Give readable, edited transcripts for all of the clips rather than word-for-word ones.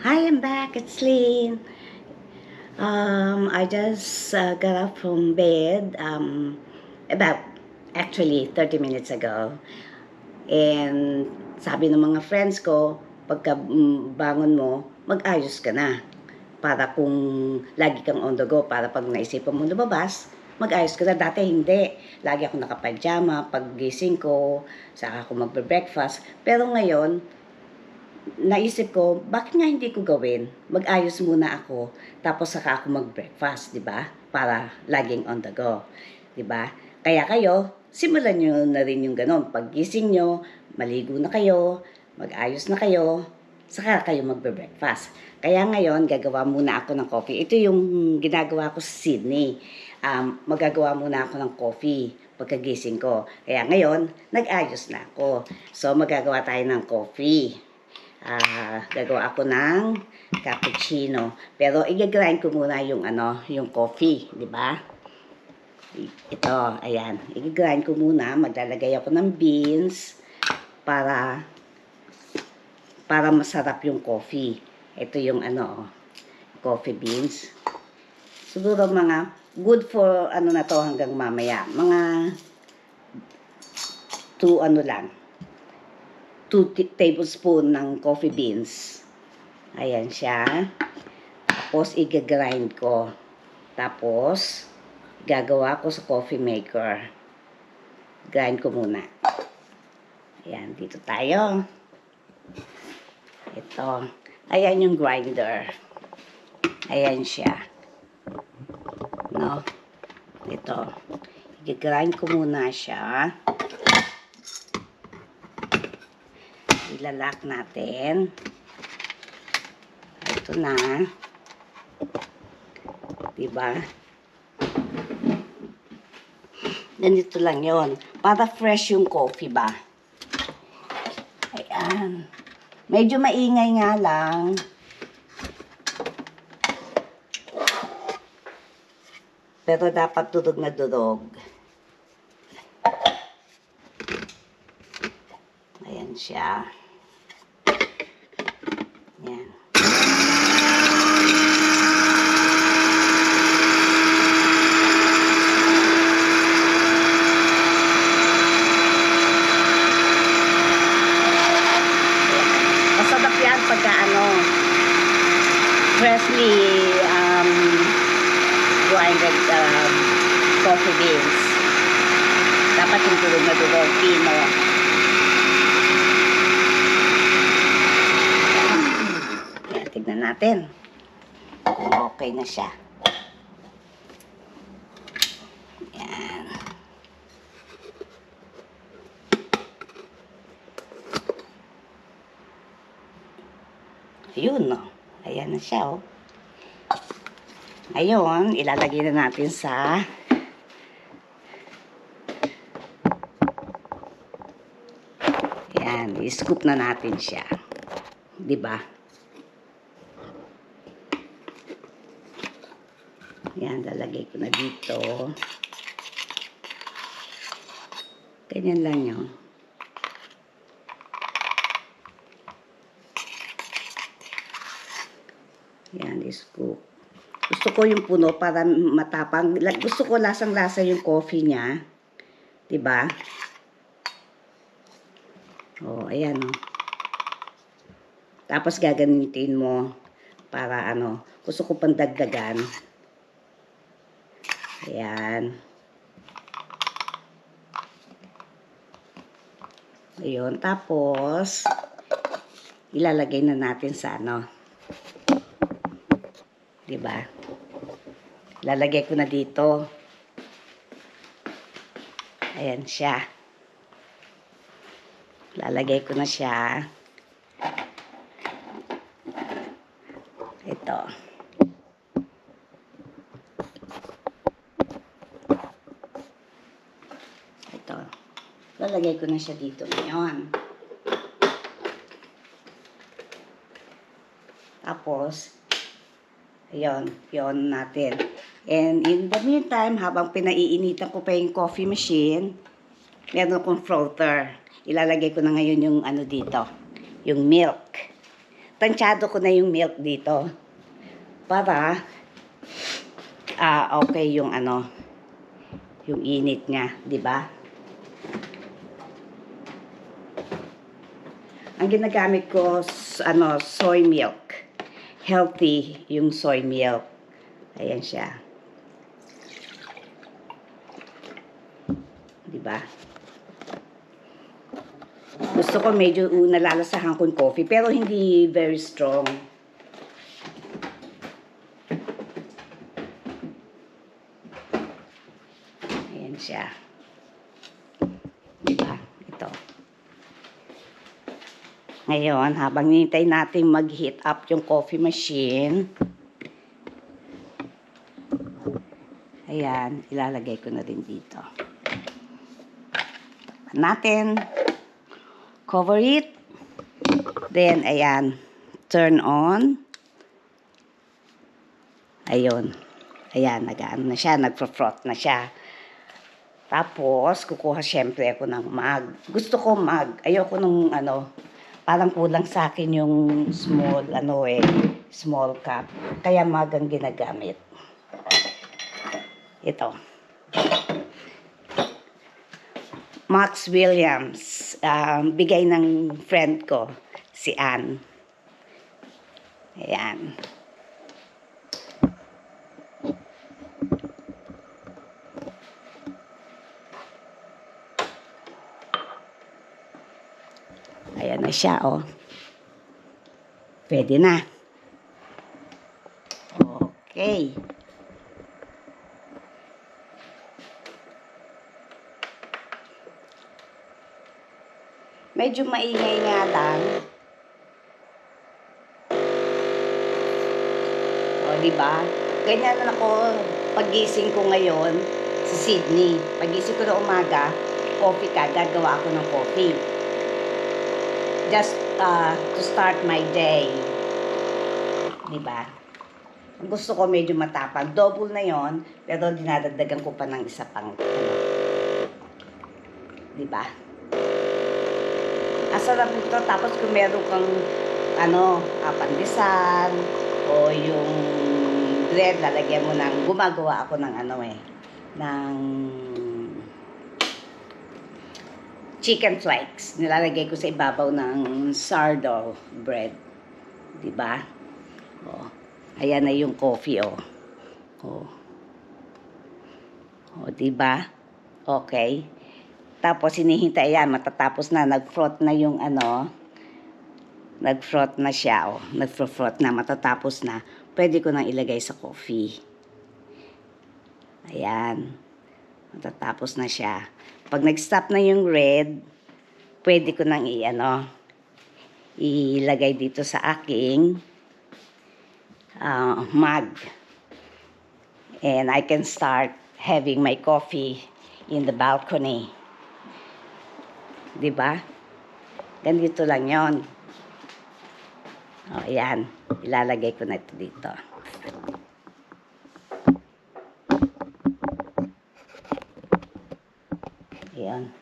Hi, I'm back. It's Lynn. I just got up from bed about actually 30 minutes ago. And sabi ng mga friends ko, pagka bangon mo, mag-ayos ka na. Para kung lagi kang on the go, para pag naisipan mo lumabas, mag-ayos ka na. Dati hindi. Lagi ako nakapajama, pag gising ko, saka ako magbe-breakfast. Pero ngayon, naisip ko, bakit nga hindi ko gawin? Mag-ayos muna ako, tapos saka ako mag-breakfast, di ba? Para laging on the go, di ba? Kaya kayo, simulan nyo na rin yung ganon. Paggising nyo, maligo na kayo, mag-ayos na kayo, saka kayo magbe-breakfast. Kaya ngayon, gagawa muna ako ng coffee. Ito yung ginagawa ko sa Sydney. Magagawa muna ako ng coffee pagkagising ko. Kaya ngayon, nag-ayos na ako. So, magagawa tayo ng coffee. Gagawa ako ng cappuccino. Pero i-grind ko muna yung yung coffee, di ba? Ito, ayan. I-grind ko muna, maglalagay ako ng beans para masarap yung coffee. Ito yung coffee beans. Siguro mga good for na to hanggang mamaya. Mga 2 lang. 2 tablespoon ng coffee beans. Ayan siya. Tapos, i-grind ko. Tapos, gagawa ko sa coffee maker. Grind ko muna. Ayan, dito tayo. Ito. Ayan yung grinder. Ayan siya. No? Ito. I-grind ko muna siya. Ilalak natin. Ito na. Diba? Ganito lang yon. Para fresh yung coffee ba? Ayan. Medyo maingay nga lang. Pero dapat durog na durog. Ayan siya. Ayan. Masarap yan pagka freshly grinded coffee beans. Dapat yung durog na durog, pino. Tignan natin kung okay na siya. Ayan. Ayun, no? Ayan na siya, oh. Ayun, ilalagay na natin sa ayan, i-scoop na natin siya. Diba? Yan, lalagay ko na dito. Ganyan lang yun. Yan, scoop. Gusto ko yung puno para matapang. Gusto ko lasang-lasa yung coffee niya. Diba? Oh, ayan, oh. Tapos gagamitin mo para gusto ko pang dagdagan. Ayan. Ayun. Tapos, ilalagay na natin sa diba? Lalagay ko na dito. Ayan siya. Lalagay ko na siya. Ito. Lalagay ko na siya dito ngayon. Tapos, ayun, yun natin. And in the meantime, habang pinaiinitan ko pa yung coffee machine, meron akong frother. Ilalagay ko na ngayon yung dito, yung milk. tansyado ko na yung milk dito. Para, okay yung ano, yung init niya, di ba? Ang ginagamit ko, soy milk. Healthy yung soy milk. Ayan siya. Diba? Gusto ko medyo nalalasahan ko yung coffee, pero hindi very strong. Ayan siya. Diba? Ito. Ngayon, habang nintay natin mag-heat up yung coffee machine, ayan, ilalagay ko na rin dito. Natin, cover it, then, ayan, turn on, ayun, ayan, nag-ano na siya, nagfro-froth na siya. Tapos, kukuha syempre ako ng mug. Gusto ko mug, ayoko nung parang kulang sa akin yung small cup. Kaya mug ang ginagamit. Ito. Max Williams. Bigay ng friend ko, si Ann. Ayan. Ayan na siya, oh. Pwede na. Okay. Medyo maingay nga lang. O, diba? Ganyan na ako pagising ko ngayon sa Sydney. Pagising ko na umaga, coffee ka, gagawa ako ng coffee. Just to start my day. Diba? Gusto ko medyo matapang. Double na yon, pero dinadagdagan ko pa ng isa pang diba? Asarap nito. Tapos kung meron kang pandesal o yung bread, lalagyan mo ng, gumagawa ako ng ng chicken flakes. Nilalagay ko sa ibabaw ng sourdough bread. Diba? Oh. Ayan na yung coffee, oh. Oh. Oh, diba? Okay. Tapos, hinihintay yan. Matatapos na. Nag-froth na yung nag-froth na siya, oh. Nag-froth na. Matatapos na. Pwede ko nang ilagay sa coffee. Ayan. Matatapos na siya. Pag nag-stop na yung red, pwede ko nang ilagay dito sa aking mug. And I can start having my coffee in the balcony. Diba? Ganito lang yon. O, ayan. Ilalagay ko na ito dito. Ayan.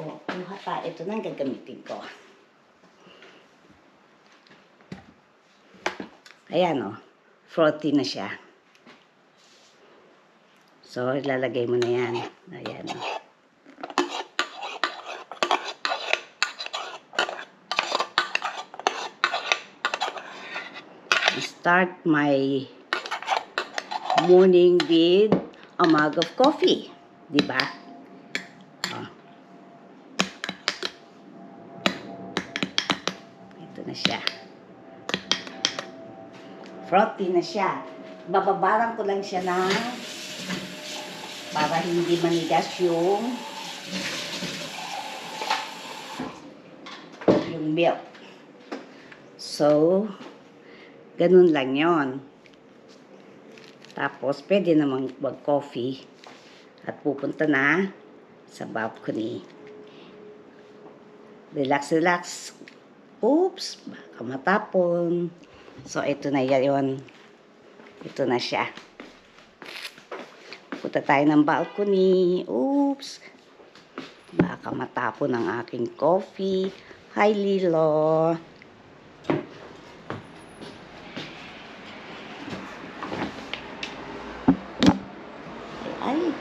O, kuha pa. Ito na ang gagamitin ko. Ayan, o. Frothy na siya. So, ilalagay mo na yan. Ayan, o. Start my morning with a mug of coffee. Diba? Oh. Ito na siya. Frothy na siya. Bababaran ko lang siya na para hindi manigas yung milk. So, ganun lang yon. Tapos, pwede namang mag-coffee at pupunta na sa balcony. Relax, relax. Oops, baka matapon. So, ito na yun. Ito na siya. Punta tayo ng balcony. Oops. Baka matapon ang aking coffee. Hi, Lilo. Ay,